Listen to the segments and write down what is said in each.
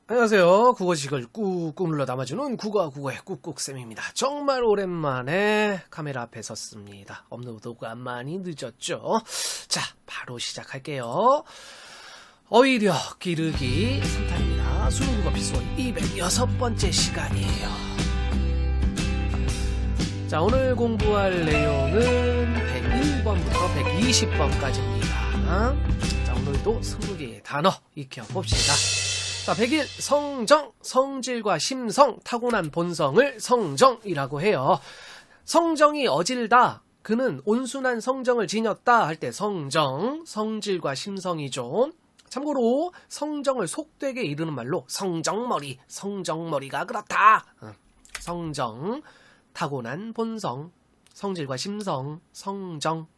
안녕하세요. 국어식을 꾹꾹 눌러 담아주는 국어의 꾹꾹쌤입니다. 정말 오랜만에 카메라 앞에 섰습니다. 업로드가 많이 늦었죠? 자, 바로 시작할게요. 어휘력 기르기 3탄입니다. 수능국어 에피소드 206번째 시간이에요. 자, 오늘 공부할 내용은 101번부터 120번까지입니다. 자, 오늘도 20개의 단어 익혀봅시다. 자, 101 성정, 성질과 심성, 타고난 본성을 성정이라고 해요. 성정이 어질다, 그는 온순한 성정을 지녔다 할 때 성정, 성질과 심성이죠. 참고로 성정을 속되게 이르는 말로 성정머리, 성정머리가 그렇다. 성정, 타고난 본성, 성질과 심성, 성정.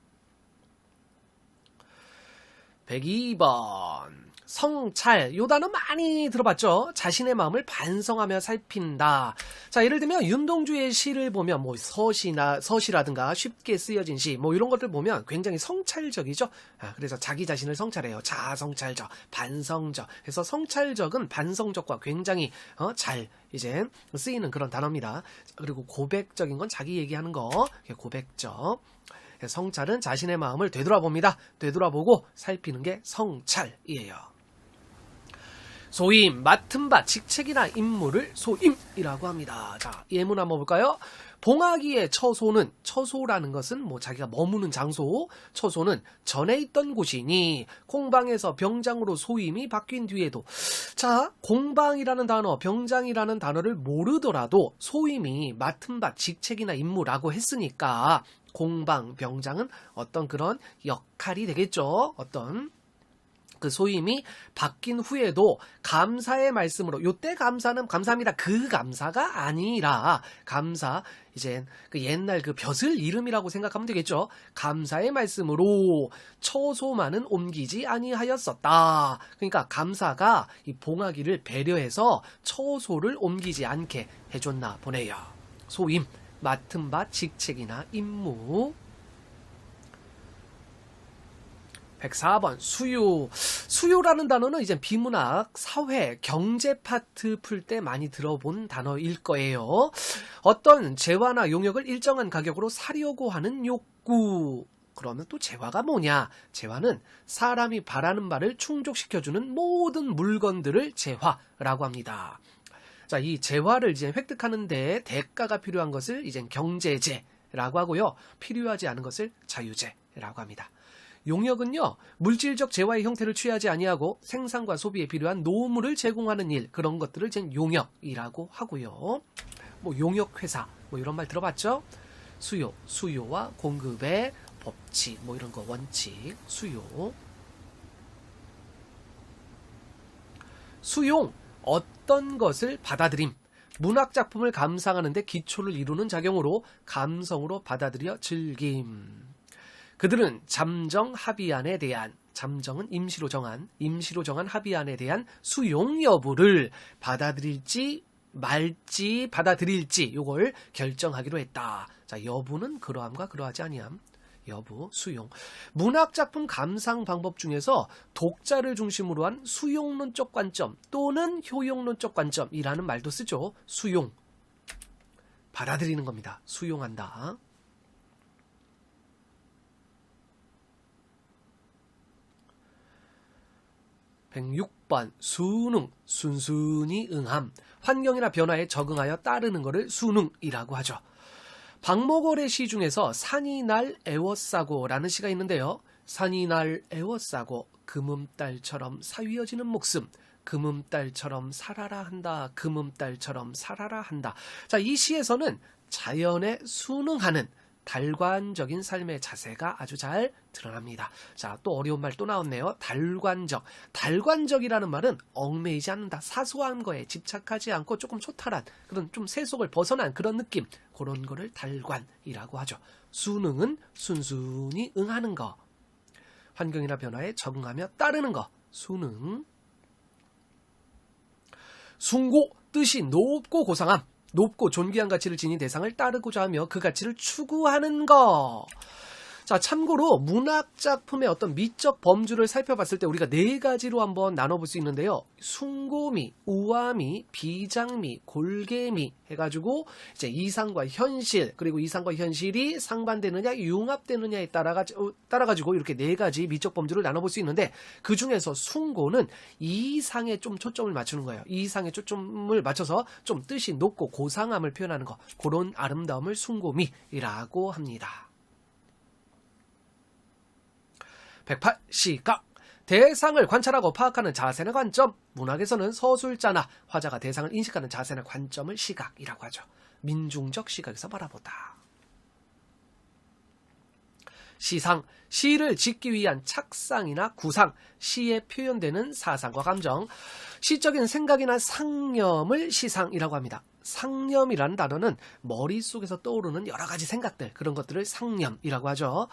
102번 성찰, 요 단어 많이 들어봤죠? 자신의 마음을 반성하며 살핀다. 자, 예를 들면 윤동주의 시를 보면 뭐 서시라든가 쉽게 쓰여진 시, 뭐 이런 것들 보면 굉장히 성찰적이죠? 그래서 자기 자신을 성찰해요. 자성찰적, 반성적. 그래서 성찰적은 반성적과 굉장히 잘 이제 쓰이는 그런 단어입니다. 그리고 고백적인 건 자기 얘기하는 거, 고백적. 성찰은 자신의 마음을 되돌아봅니다. 되돌아보고 살피는 게 성찰이에요. 소임, 맡은 바, 직책이나 임무를 소임이라고 합니다. 자, 예문 한번 볼까요? 봉하기의 처소는, 처소라는 것은 뭐 자기가 머무는 장소, 처소는 전에 있던 곳이니 공방에서 병장으로 소임이 바뀐 뒤에도, 자, 공방이라는 단어, 병장이라는 단어를 모르더라도 소임이 맡은 바, 직책이나 임무라고 했으니까 공방, 병장은 어떤 그런 역할이 되겠죠. 어떤 그 소임이 바뀐 후에도 감사의 말씀으로, 요때 감사는 감사합니다. 그 감사가 아니라 감사, 이제 그 옛날 그 벼슬 이름이라고 생각하면 되겠죠. 감사의 말씀으로 처소만은 옮기지 아니하였었다. 그러니까 감사가 이 봉하기를 배려해서 처소를 옮기지 않게 해줬나 보네요. 소임, 맡은 바, 직책이나 임무. 104번 수요. 수요라는 단어는 이제 비문학, 사회, 경제 파트 풀 때 많이 들어본 단어일 거예요. 어떤 재화나 용역을 일정한 가격으로 사려고 하는 욕구. 그러면 또 재화가 뭐냐? 재화는 사람이 바라는 바를 충족시켜주는 모든 물건들을 재화라고 합니다. 자, 이 재화를 이제 획득하는데 대가가 필요한 것을 이제 경제재라고 하고요. 필요하지 않은 것을 자유재라고 합니다. 용역은요, 물질적 재화의 형태를 취하지 아니하고 생산과 소비에 필요한 노무를 제공하는 일, 그런 것들을 이제 용역이라고 하고요. 뭐 용역회사, 뭐 이런 말 들어봤죠? 수요, 수요와 공급의 법칙, 뭐 이런 거 원칙, 수요. 수용, 어떤 것을 받아들임. 문학작품을 감상하는데 기초를 이루는 작용으로 감성으로 받아들여 즐김. 그들은 잠정 합의안에 대한, 잠정은 임시로 정한 합의안에 대한 수용 여부를 받아들일지 말지 받아들일지 요걸 결정하기로 했다. 자, 여부는 그러함과 그러하지 아니함. 여부, 수용. 문학작품 감상 방법 중에서 독자를 중심으로 한 수용론적 관점 또는 효용론적 관점이라는 말도 쓰죠. 수용. 받아들이는 겁니다. 수용한다. 106번 수능, 순순히 응함. 환경이나 변화에 적응하여 따르는 것을 수능이라고 하죠. 박목월의 시 중에서 산이 날 애워싸고라는 시가 있는데요. 산이 날 애워싸고 금음달처럼 사위어지는 목숨, 금음달처럼 살아라 한다, 금음달처럼 살아라 한다. 자, 이 시에서는 자연에 순응하는 달관적인 삶의 자세가 아주 잘 드러납니다. 자, 또 어려운 말 또 나왔네요. 달관적. 달관적이라는 말은 얽매이지 않는다. 사소한 거에 집착하지 않고 조금 초탈한 그런 좀 세속을 벗어난 그런 느낌. 그런 거를 달관이라고 하죠. 순응은 순순히 응하는 거. 환경이나 변화에 적응하며 따르는 거. 순응. 숭고, 뜻이 높고 고상함. 높고 존귀한 가치를 지닌 대상을 따르고자 하며 그 가치를 추구하는 거. 자, 참고로 문학작품의 어떤 미적 범주를 살펴봤을 때 우리가 4가지로 한번 나눠볼 수 있는데요. 숭고미, 우아미, 비장미, 골개미 해가지고 이제 이상과 현실, 그리고 이상과 현실이 상반되느냐, 융합되느냐에 따라가지고 이렇게 4가지 미적 범주를 나눠볼 수 있는데, 그 중에서 숭고는 이상에 좀 초점을 맞추는 거예요. 이상에 초점을 맞춰서 좀 뜻이 높고 고상함을 표현하는 거, 그런 아름다움을 숭고미라고 합니다. 108. 시각. 대상을 관찰하고 파악하는 자세나 관점. 문학에서는 서술자나 화자가 대상을 인식하는 자세나 관점을 시각이라고 하죠. 민중적 시각에서 바라보다. 시상. 시를 짓기 위한 착상이나 구상, 시에 표현되는 사상과 감정, 시적인 생각이나 상념을 시상이라고 합니다. 상념이라는 단어는 머릿속에서 떠오르는 여러 가지 생각들, 그런 것들을 상념이라고 하죠.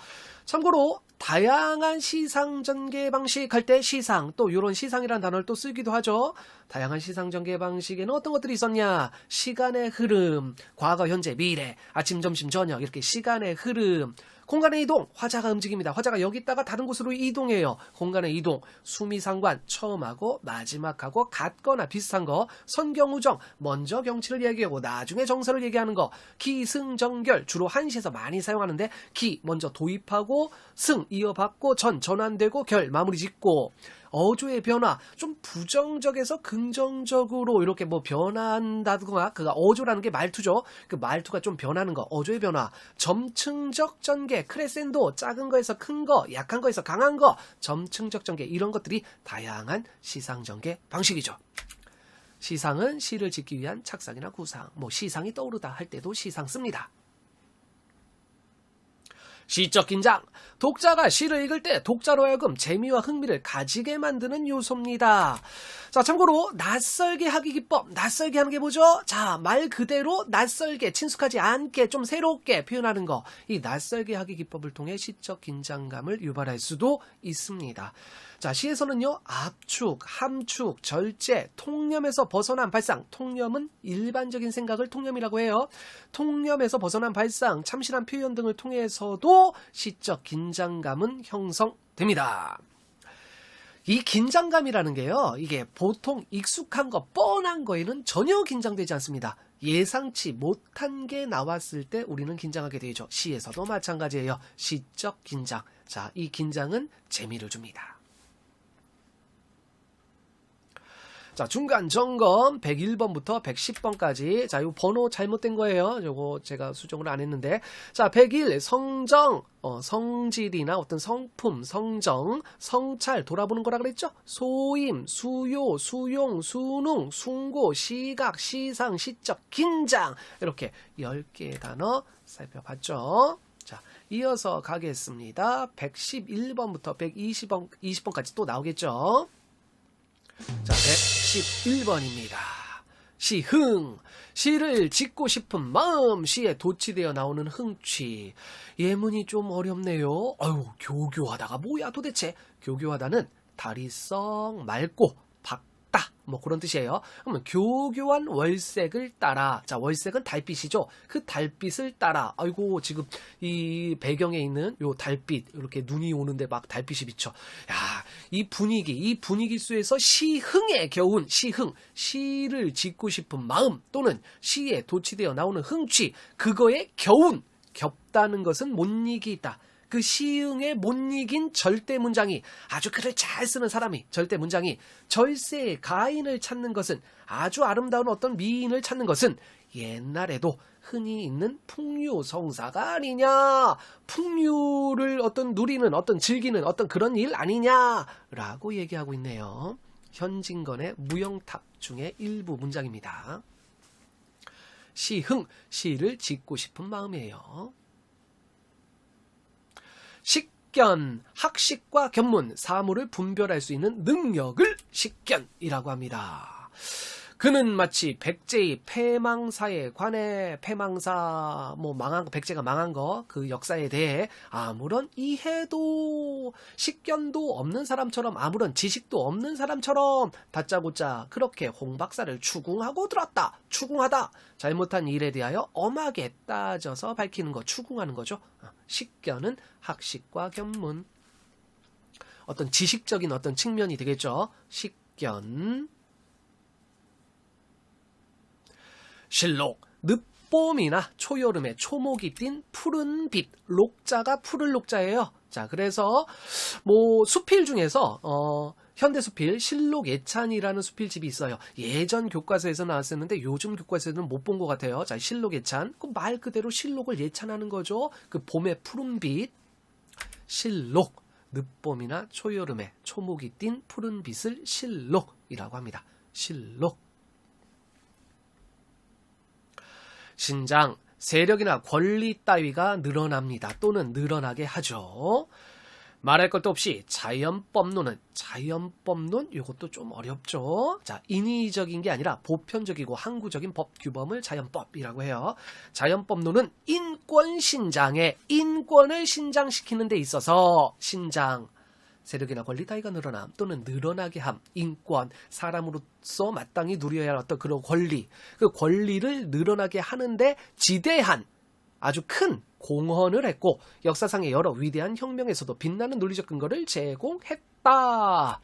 참고로 다양한 시상 전개 방식 할 때 시상, 또 이런 시상이라는 단어를 또 쓰기도 하죠. 다양한 시상 전개 방식에는 어떤 것들이 있었냐? 시간의 흐름, 과거, 현재, 미래, 아침, 점심, 저녁, 이렇게 시간의 흐름, 공간의 이동, 화자가 움직입니다. 화자가 여기 있다가 다른 곳으로 이동해요. 공간의 이동, 수미상관, 처음하고 마지막하고 같거나 비슷한 거, 선경우정, 먼저 경치를 얘기하고 나중에 정서를 얘기하는 거, 기승전결, 주로 한시에서 많이 사용하는데, 기, 먼저 도입하고, 승, 이어받고, 전환되고, 결, 마무리 짓고, 어조의 변화, 좀 부정적에서 긍정적으로 이렇게 뭐 변한다거나, 그 어조라는 게 말투죠. 그 말투가 좀 변하는 거, 어조의 변화, 점층적 전개, 크레센도, 작은 거에서 큰 거, 약한 거에서 강한 거, 점층적 전개, 이런 것들이 다양한 시상 전개 방식이죠. 시상은 시를 짓기 위한 착상이나 구상, 뭐 시상이 떠오르다 할 때도 시상 씁니다. 시적 긴장. 독자가 시를 읽을 때 독자로 하여금 재미와 흥미를 가지게 만드는 요소입니다. 자, 참고로 낯설게 하기 기법. 낯설게 하는 게 뭐죠? 자, 말 그대로 낯설게, 친숙하지 않게, 좀 새롭게 표현하는 거. 이 낯설게 하기 기법을 통해 시적 긴장감을 유발할 수도 있습니다. 자, 시에서는요, 압축, 함축, 절제, 통념에서 벗어난 발상. 통념은 일반적인 생각을 통념이라고 해요. 통념에서 벗어난 발상, 참신한 표현 등을 통해서도 시적 긴장감은 형성됩니다. 이 긴장감이라는 게요, 이게 보통 익숙한 거, 뻔한 거에는 전혀 긴장되지 않습니다. 예상치 못한 게 나왔을 때 우리는 긴장하게 되죠. 시에서도 마찬가지예요. 시적 긴장. 자, 이 긴장은 재미를 줍니다. 자, 중간 점검 101번부터 110번까지. 자, 이 번호 잘못된 거예요. 요거 제가 수정을 안 했는데. 자, 101 성정, 성질이나 어떤 성품, 성정, 성찰 돌아보는 거라 그랬죠? 소임, 수요, 수용, 수능, 숭고, 시각, 시상, 시적, 긴장. 이렇게 10개의 단어 살펴봤죠. 자, 이어서 가겠습니다. 111번부터 120번까지 또 나오겠죠? 자, 111번입니다. 시흥. 시를 짓고 싶은 마음, 시에 도취되어 나오는 흥취. 예문이 좀 어렵네요. 아유, 교교하다가 뭐야 도대체? 교교하다는 다리 썩 맑고 밝다, 뭐 그런 뜻이에요. 그러면 교교한 월색을 따라. 자, 월색은 달빛이죠. 그 달빛을 따라. 아이고, 지금 이 배경에 있는 요 달빛, 이렇게 눈이 오는데 막 달빛이 비쳐. 야, 이 분위기 속에서 시흥에 겨운 시흥, 시를 짓고 싶은 마음 또는 시에 도취되어 나오는 흥취, 그거에 겨운, 겹다는 것은 못 이기다. 그 시흥에 못 이긴 절대 문장이, 아주 글을 잘 쓰는 사람이, 절대 문장이 절세의 가인을 찾는 것은, 아주 아름다운 어떤 미인을 찾는 것은 옛날에도 흔히 있는 풍류성사가 아니냐, 풍류를 어떤 누리는, 어떤 즐기는 어떤 그런 일 아니냐라고 얘기하고 있네요. 현진건의 무영탁 중에 일부 문장입니다. 시흥, 시를 짓고 싶은 마음이에요. 식견, 학식과 견문, 사물을 분별할 수 있는 능력을 식견이라고 합니다. 그는 마치 백제의 패망사에 관해 패망사 망한 거, 백제가 망한 거 그 역사에 대해 아무런 이해도 식견도 없는 사람처럼 아무런 지식도 없는 사람처럼 다짜고짜 그렇게 홍 박사를 추궁하고 들었다. 추궁하다. 잘못한 일에 대하여 엄하게 따져서 밝히는 거, 추궁하는 거죠. 식견은 학식과 견문. 어떤 지식적인 어떤 측면이 되겠죠. 식견. 실록, 늦봄이나 초여름에 초목이 띈 푸른 빛, 녹자가 푸를 녹자예요. 자, 그래서 수필 중에서 현대수필 실록예찬이라는 수필집이 있어요. 예전 교과서에서 나왔었는데 요즘 교과서에는 못 본 것 같아요. 자, 실록예찬, 그 말 그대로 실록을 예찬하는 거죠. 그 봄의 푸른 빛, 실록, 늦봄이나 초여름에 초목이 띈 푸른 빛을 실록이라고 합니다. 실록. 신장, 세력이나 권리 따위가 늘어납니다. 또는 늘어나게 하죠. 말할 것도 없이 자연법론은, 자연법론 이것도 좀 어렵죠. 자, 인위적인 게 아니라 보편적이고 항구적인 법 규범을 자연법이라고 해요. 자연법론은 인권 신장에 인권을 신장시키는 데 있어서 신장, 세력이나 권리 따위가 늘어남 또는 늘어나게 함, 인권, 사람으로서 마땅히 누려야 할 어떤 그런 권리, 그 권리를 늘어나게 하는데 지대한 아주 큰 공헌을 했고 역사상의 여러 위대한 혁명에서도 빛나는 논리적 근거를 제공했다.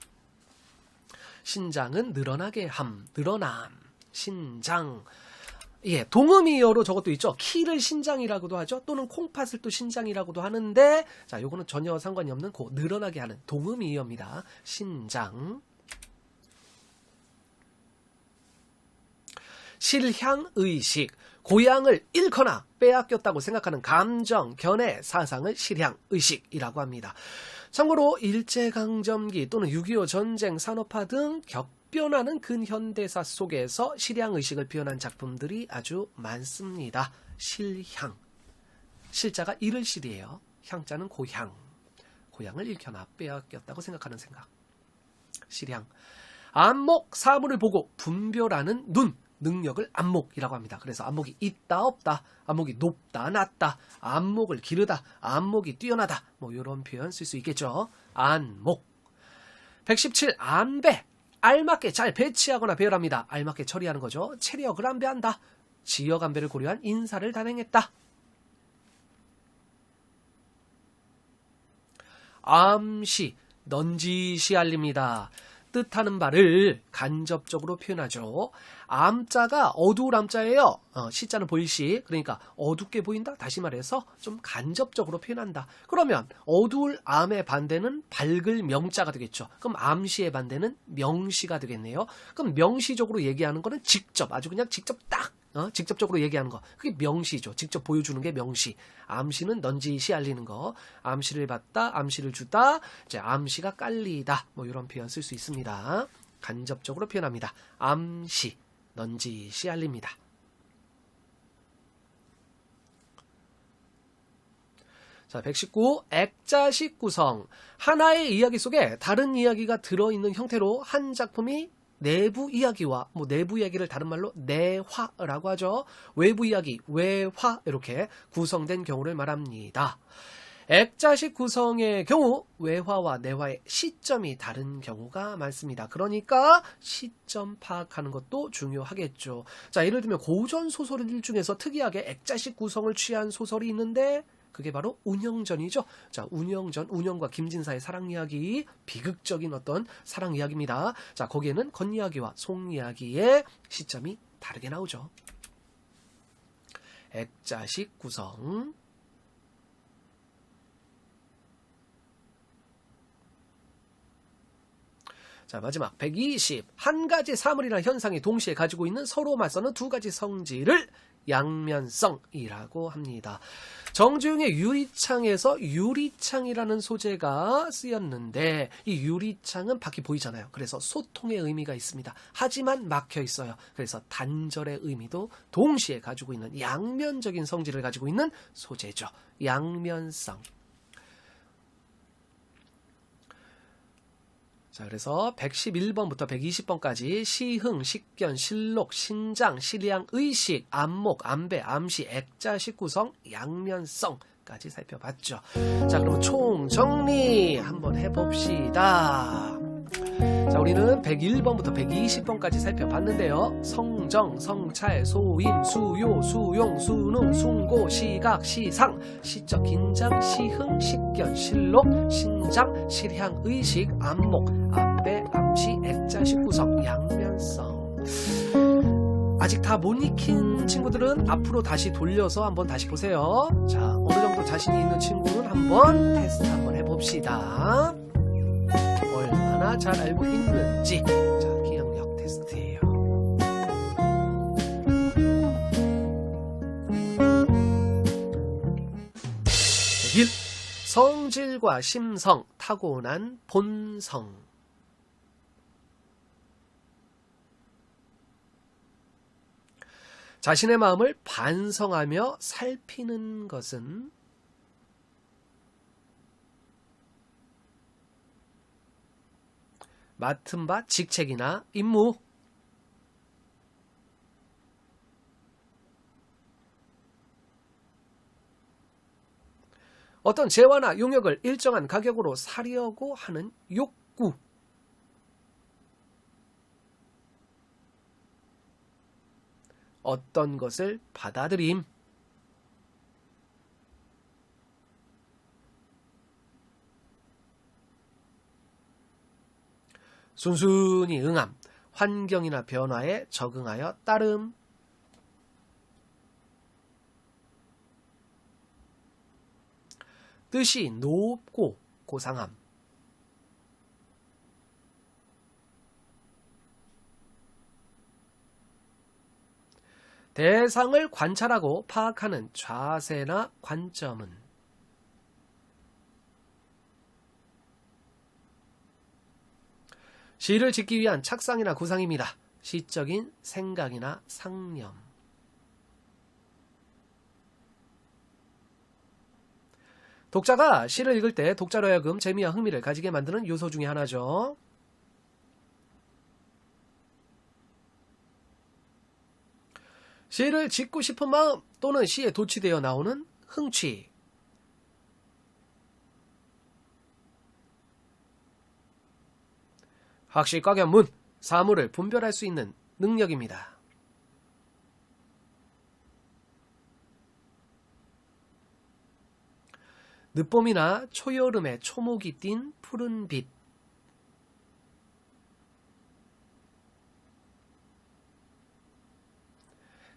신장은 늘어나게 함, 늘어남, 신장. 예, 동음이어로 저것도 있죠. 키를 신장이라고도 하죠. 또는 콩팥을 또 신장이라고도 하는데, 자, 요거는 전혀 상관이 없는 늘어나게 하는 동음이어입니다. 신장. 실향의식. 고향을 잃거나 빼앗겼다고 생각하는 감정, 견해, 사상을 실향의식이라고 합니다. 참고로 일제강점기 또는 6.25 전쟁, 산업화 등 격변하는 근현대사 속에서 실향의식을 표현한 작품들이 아주 많습니다. 실향. 실자가 잃을 실이에요. 향자는 고향. 고향을 잃거나 빼앗겼다고 생각하는 생각. 실향. 안목, 사물을 보고 분별하는 눈. 능력을 안목이라고 합니다. 그래서 안목이 있다 없다, 안목이 높다 낮다, 안목을 기르다, 안목이 뛰어나다, 이런 표현 쓸 수 있겠죠. 안목. 117. 안배. 알맞게 잘 배치하거나 배열합니다. 알맞게 처리하는 거죠. 체력을 안배한다. 지역 안배를 고려한 인사를 단행했다. 암시. 넌지시 알립니다. 뜻하는 바를 간접적으로 표현하죠. 암자가 어두울 암자예요. 시자는 보일 시. 그러니까 어둡게 보인다. 다시 말해서 좀 간접적으로 표현한다. 그러면 어두울 암의 반대는 밝을 명자가 되겠죠. 그럼 암시의 반대는 명시가 되겠네요. 그럼 명시적으로 얘기하는 거는 직접, 아주 그냥 직접 딱 직접적으로 얘기하는 거. 그게 명시죠. 직접 보여주는 게 명시. 암시는 넌지시 알리는 거. 암시를 받다, 암시를 주다, 이제 암시가 깔리다. 이런 표현 쓸 수 있습니다. 간접적으로 표현합니다. 암시, 넌지시 알립니다. 자, 119. 액자식 구성. 하나의 이야기 속에 다른 이야기가 들어있는 형태로 한 작품이 내부 이야기와 내부 이야기를 다른 말로 내화라고 하죠. 외부 이야기, 외화 이렇게 구성된 경우를 말합니다. 액자식 구성의 경우 외화와 내화의 시점이 다른 경우가 많습니다. 그러니까 시점 파악하는 것도 중요하겠죠. 자, 예를 들면 고전 소설 중에서 특이하게 액자식 구성을 취한 소설이 있는데 그게 바로 운영전이죠. 자, 운영전, 운영과 김진사의 사랑 이야기, 비극적인 어떤 사랑 이야기입니다. 자, 거기에는 건 이야기와 송 이야기의 시점이 다르게 나오죠. 액자식 구성. 자, 마지막 120. 한 가지 사물이나 현상이 동시에 가지고 있는 서로 맞서는 두 가지 성질을 양면성이라고 합니다. 정주영의 유리창에서 유리창이라는 소재가 쓰였는데 이 유리창은 밖이 보이잖아요. 그래서 소통의 의미가 있습니다. 하지만 막혀 있어요. 그래서 단절의 의미도 동시에 가지고 있는 양면적인 성질을 가지고 있는 소재죠. 양면성. 자, 그래서 111번부터 120번까지 시흥, 식견, 실록, 신장, 실량, 의식, 안목, 안배, 암시, 액자, 식구성, 양면성까지 살펴봤죠. 자, 그러면 총정리 한번 해봅시다. 자, 우리는 101번부터 120번까지 살펴봤는데요. 성정, 성찰, 소임, 수요, 수용, 수능, 숭고, 시각, 시상, 시적, 긴장, 시흥, 식견, 실록, 신장, 실향, 의식, 안목, 안배, 암시, 액자, 식구성, 양면성. 아직 다 못 익힌 친구들은 앞으로 다시 돌려서 한번 다시 보세요. 자, 어느 정도 자신이 있는 친구는 한번 테스트 한번 해봅시다. 얼마나 잘 알고 있는지. 자, 기억력 테스트예요. 성질과 심성, 타고난 본성. 자신의 마음을 반성하며 살피는 것은 맡은 바 직책이나 임무, 어떤 재화나 용역을 일정한 가격으로 사려고 하는 욕구, 어떤 것을 받아들임, 순순히 응함, 환경이나 변화에 적응하여 따름, 뜻이 높고 고상함, 대상을 관찰하고 파악하는 자세나 관점은 시를 짓기 위한 착상이나 구상입니다. 시적인 생각이나 상념. 독자가 시를 읽을 때 독자로 하여금 재미와 흥미를 가지게 만드는 요소 중에 하나죠. 시를 짓고 싶은 마음 또는 시에 도취되어 나오는 흥취. 학시 꽉연문, 사물을 분별할 수 있는 능력입니다. 늦봄이나 초여름에 초목이 띤 푸른 빛.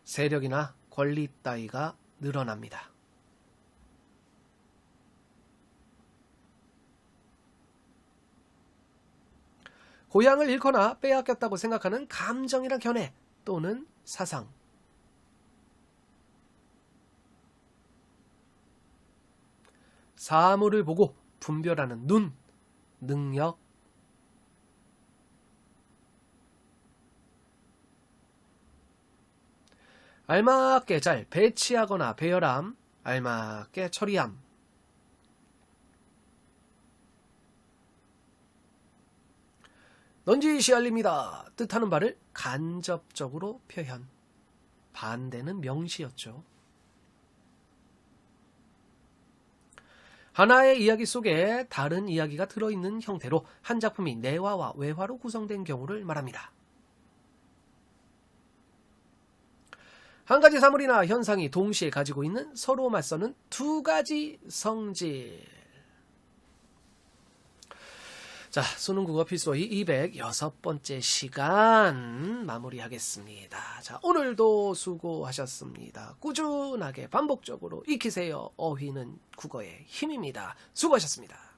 세력이나 권리 따위가 늘어납니다. 고향을 잃거나 빼앗겼다고 생각하는 감정이나 견해 또는 사상. 사물을 보고 분별하는 눈, 능력. 알맞게 잘 배치하거나 배열함, 알맞게 처리함. 넌지시 알립니다. 뜻하는 바를 간접적으로 표현. 반대는 명시였죠. 하나의 이야기 속에 다른 이야기가 들어있는 형태로 한 작품이 내화와 외화로 구성된 경우를 말합니다. 한 가지 사물이나 현상이 동시에 가지고 있는 서로 맞서는 두 가지 성질. 자, 수능 국어 필수어휘 206번째 시간 마무리하겠습니다. 자, 오늘도 수고하셨습니다. 꾸준하게 반복적으로 익히세요. 어휘는 국어의 힘입니다. 수고하셨습니다.